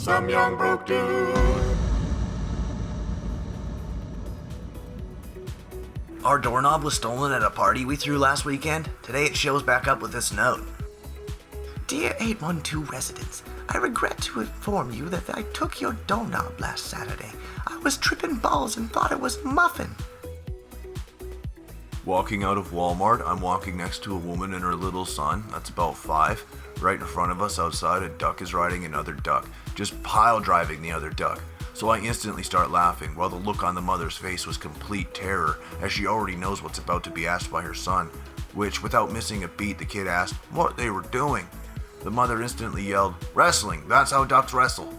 some young broke dude. Our doorknob was stolen at a party we threw last weekend. Today it shows back up with this note. Dear 812 residents, I regret to inform you that I took your doorknob last Saturday. I was tripping balls and thought it was a muffin. Walking out of Walmart, I'm walking next to a woman and her little son, that's about 5. Right in front of us outside, a duck is riding another duck, just pile driving the other duck. So I instantly start laughing, while the look on the mother's face was complete terror, as she already knows what's about to be asked by her son, which, without missing a beat, the kid asked what they were doing. The mother instantly yelled, "Wrestling, that's how ducks wrestle."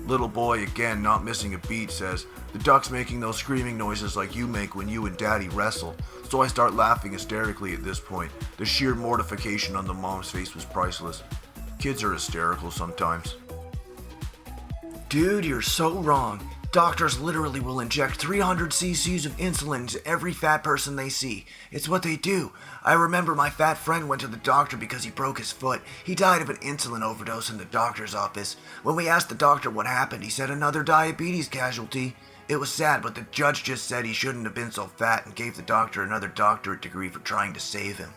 Little boy, again not missing a beat, says, "The duck's making those screaming noises like you make when you and daddy wrestle." So I start laughing hysterically at this point. The sheer mortification on the mom's face was priceless. Kids are hysterical sometimes. Dude, you're so wrong. Doctors literally will inject 300 cc's of insulin into every fat person they see. It's what they do. I remember my fat friend went to the doctor because he broke his foot. He died of an insulin overdose in the doctor's office. When we asked the doctor what happened, he said another diabetes casualty. It was sad, but the judge just said he shouldn't have been so fat and gave the doctor another doctorate degree for trying to save him.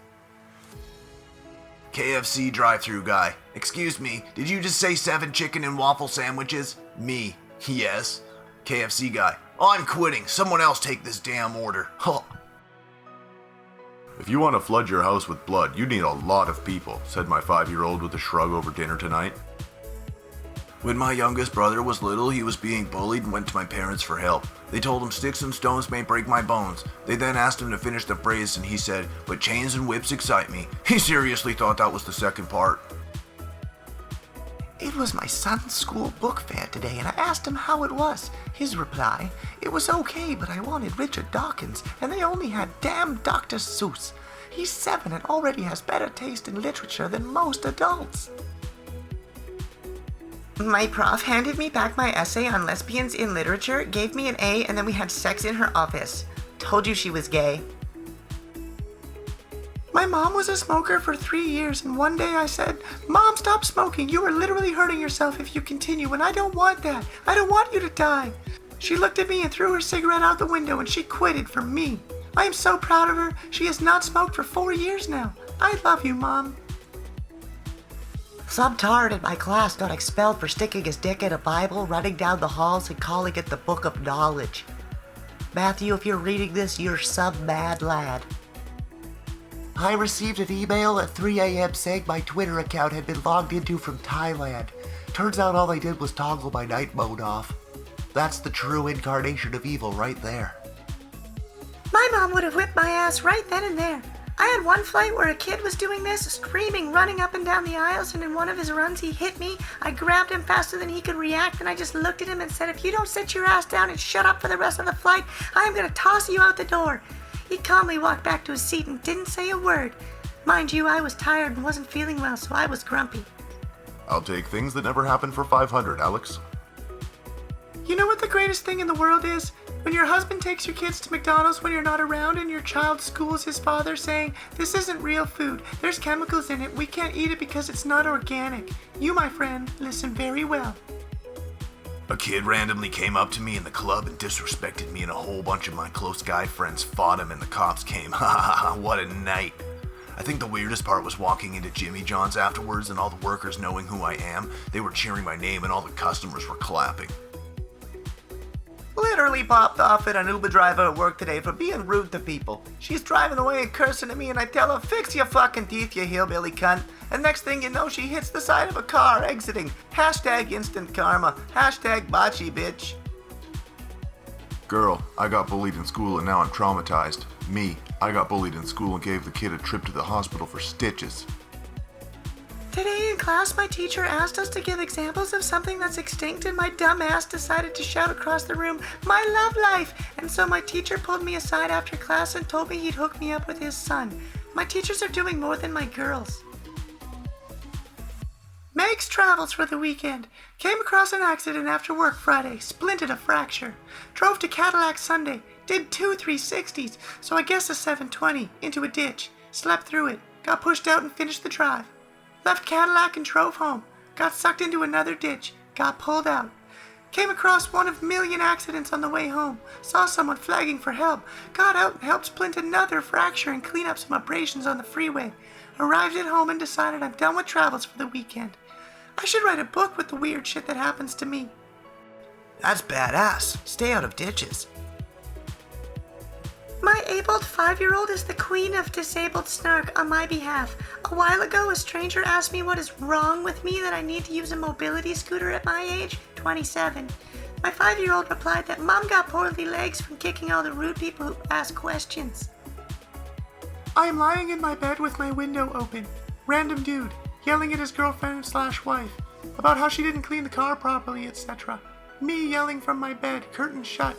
KFC drive-thru guy. Excuse me, did you just say 7 chicken and waffle sandwiches? Me. Yes. KFC guy. Oh, I'm quitting. Someone else take this damn order. Huh. If you want to flood your house with blood, you need a lot of people, said my 5-year-old with a shrug over dinner tonight. When my youngest brother was little, he was being bullied and went to my parents for help. They told him sticks and stones may break my bones. They then asked him to finish the phrase and he said, "But chains and whips excite me." He seriously thought that was the second part. It was my son's school book fair today and I asked him how it was. His reply, "It was okay, but I wanted Richard Dawkins and they only had damn Dr. Seuss. He's 7 and already has better taste in literature than most adults." My prof handed me back my essay on lesbians in literature, gave me an A, and then we had sex in her office. Told you she was gay. My mom was a smoker for 3 years, and one day I said, "Mom, stop smoking. You are literally hurting yourself if you continue, and I don't want that. I don't want you to die." She looked at me and threw her cigarette out the window, and she quitted for me. I am so proud of her. She has not smoked for 4 years now. I love you, Mom. Some tard in my class got expelled for sticking his dick in a Bible, running down the halls, and calling it the Book of Knowledge. Matthew, if you're reading this, you're some mad lad. I received an email at 3 a.m. saying my Twitter account had been logged into from Thailand. Turns out all I did was toggle my night mode off. That's the true incarnation of evil right there. My mom would have whipped my ass right then and there. I had one flight where a kid was doing this, screaming, running up and down the aisles, and in one of his runs he hit me. I grabbed him faster than he could react, and I just looked at him and said, "If you don't sit your ass down and shut up for the rest of the flight, I am going to toss you out the door." He calmly walked back to his seat and didn't say a word. Mind you, I was tired and wasn't feeling well, so I was grumpy. I'll take things that never happened for 500, Alex. You know what the greatest thing in the world is? When your husband takes your kids to McDonald's when you're not around and your child schools his father saying, "This isn't real food. There's chemicals in it. We can't eat it because it's not organic." You, my friend, listen very well. A kid randomly came up to me in the club and disrespected me, and a whole bunch of my close guy friends fought him and the cops came. Ha ha ha, what a night. I think the weirdest part was walking into Jimmy John's afterwards and all the workers knowing who I am. They were cheering my name and all the customers were clapping. Literally popped off at an Uber driver at work today for being rude to people. She's driving away and cursing at me and I tell her, "Fix your fucking teeth, you hillbilly cunt." And next thing you know, she hits the side of a car exiting. Hashtag instant karma. Hashtag bocce, bitch. Girl, I got bullied in school and now I'm traumatized. Me, I got bullied in school and gave the kid a trip to the hospital for stitches. Today in class, my teacher asked us to give examples of something that's extinct, and my dumb ass decided to shout across the room, "My love life!" And so my teacher pulled me aside after class and told me he'd hook me up with his son. My teachers are doing more than my girls. Megs travels for the weekend. Came across an accident after work Friday. Splinted a fracture. Drove to Cadillac Sunday. Did 2 360s, so I guess a 720, into a ditch. Slept through it. Got pushed out and finished the drive. Left Cadillac and drove home. Got sucked into another ditch. got pulled out. Came across one of a million accidents on the way home. Saw someone flagging for help. Got out and helped splint another fracture and clean up some abrasions on the freeway. Arrived at home and decided I'm done with travels for the weekend. I should write a book with the weird shit that happens to me. That's badass. Stay out of ditches. My abled 5-year-old is the queen of disabled snark on my behalf. A while ago, a stranger asked me what is wrong with me that I need to use a mobility scooter at my age, 27. My 5-year-old replied that Mom got poorly legs from kicking all the rude people who ask questions. I am lying in my bed with my window open. Random dude, yelling at his girlfriend/wife about how she didn't clean the car properly, etc. Me yelling from my bed, curtain shut.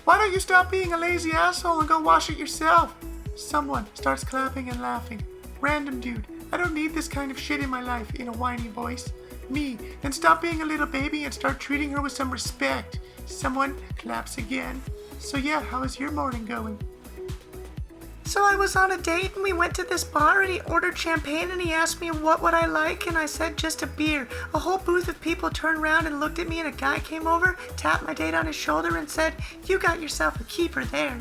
Why don't you stop being a lazy asshole and go wash it yourself? Someone starts clapping and laughing. Random dude, I don't need this kind of shit in my life, in a whiny voice. Me, then stop being a little baby and start treating her with some respect. Someone claps again. So yeah, how is your morning going? So I was on a date and we went to this bar and he ordered champagne and he asked me what would I like and I said just a beer. A whole booth of people turned around and looked at me and a guy came over, tapped my date on his shoulder and said, "You got yourself a keeper there."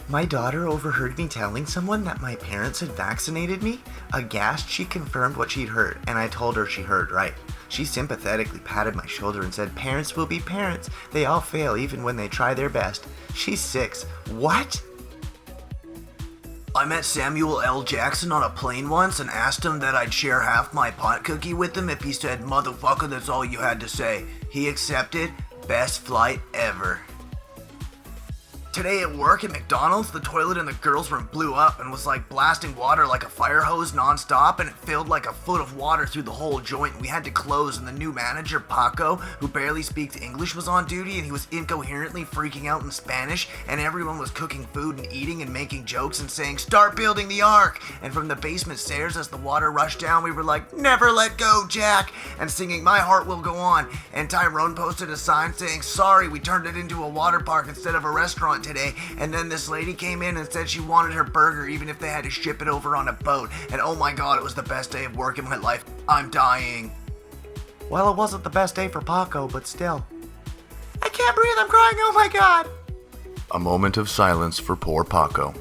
My daughter overheard me telling someone that my parents had vaccinated me. Aghast, she confirmed what she'd heard, and I told her she heard right. She sympathetically patted my shoulder and said, "Parents will be parents. They all fail even when they try their best." She's 6. What? I met Samuel L. Jackson on a plane once and asked him that I'd share half my pot cookie with him if he said, "Motherfucker, that's all you had to say." He accepted. Best flight ever. Today at work at McDonald's, the toilet in the girls' room blew up and was like blasting water like a fire hose non-stop, and it filled like a foot of water through the whole joint. We had to close, and the new manager, Paco, who barely speaks English, was on duty, and he was incoherently freaking out in Spanish, and everyone was cooking food and eating and making jokes and saying, "Start building the ark!" And from the basement stairs, as the water rushed down, we were like, "Never let go, Jack!" and singing "My Heart Will Go On." And Tyrone posted a sign saying, "Sorry, we turned it into a water park instead of a restaurant today." And then this lady came in and said she wanted her burger even if they had to ship it over on a boat. And oh my god, it was the best day of work in my life. I'm dying. Well, it wasn't the best day for Paco, but still. I can't breathe, I'm crying, oh my god! A moment of silence for poor Paco.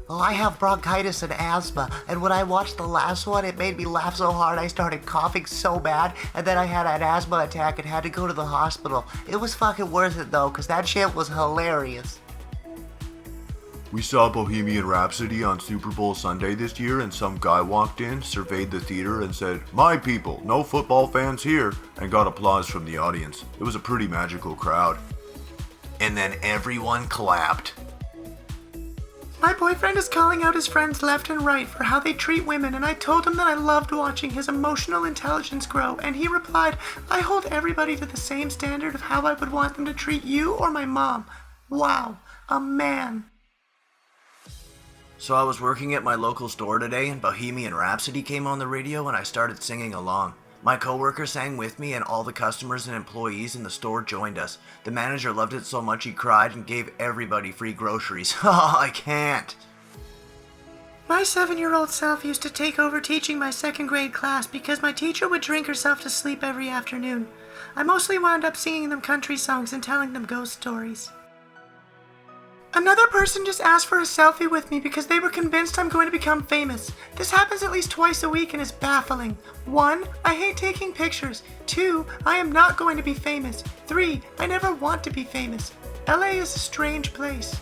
Well, I have bronchitis and asthma, and when I watched the last one, it made me laugh so hard I started coughing so bad, and then I had an asthma attack and had to go to the hospital. It was fucking worth it though, cause that shit was hilarious. We saw Bohemian Rhapsody on Super Bowl Sunday this year, and some guy walked in, surveyed the theater, and said, "My people, no football fans here," and got applause from the audience. It was a pretty magical crowd. And then everyone clapped. My boyfriend is calling out his friends left and right for how they treat women, and I told him that I loved watching his emotional intelligence grow, and he replied, "I hold everybody to the same standard of how I would want them to treat you or my mom." Wow, a man. So I was working at my local store today and Bohemian Rhapsody came on the radio and I started singing along. My coworker sang with me and all the customers and employees in the store joined us. The manager loved it so much he cried and gave everybody free groceries. I can't. My 7-year-old self used to take over teaching my 2nd grade class because my teacher would drink herself to sleep every afternoon. I mostly wound up singing them country songs and telling them ghost stories. Another person just asked for a selfie with me because they were convinced I'm going to become famous. This happens at least twice a week and is baffling. 1, I hate taking pictures. 2, I am not going to be famous. 3, I never want to be famous. LA is a strange place.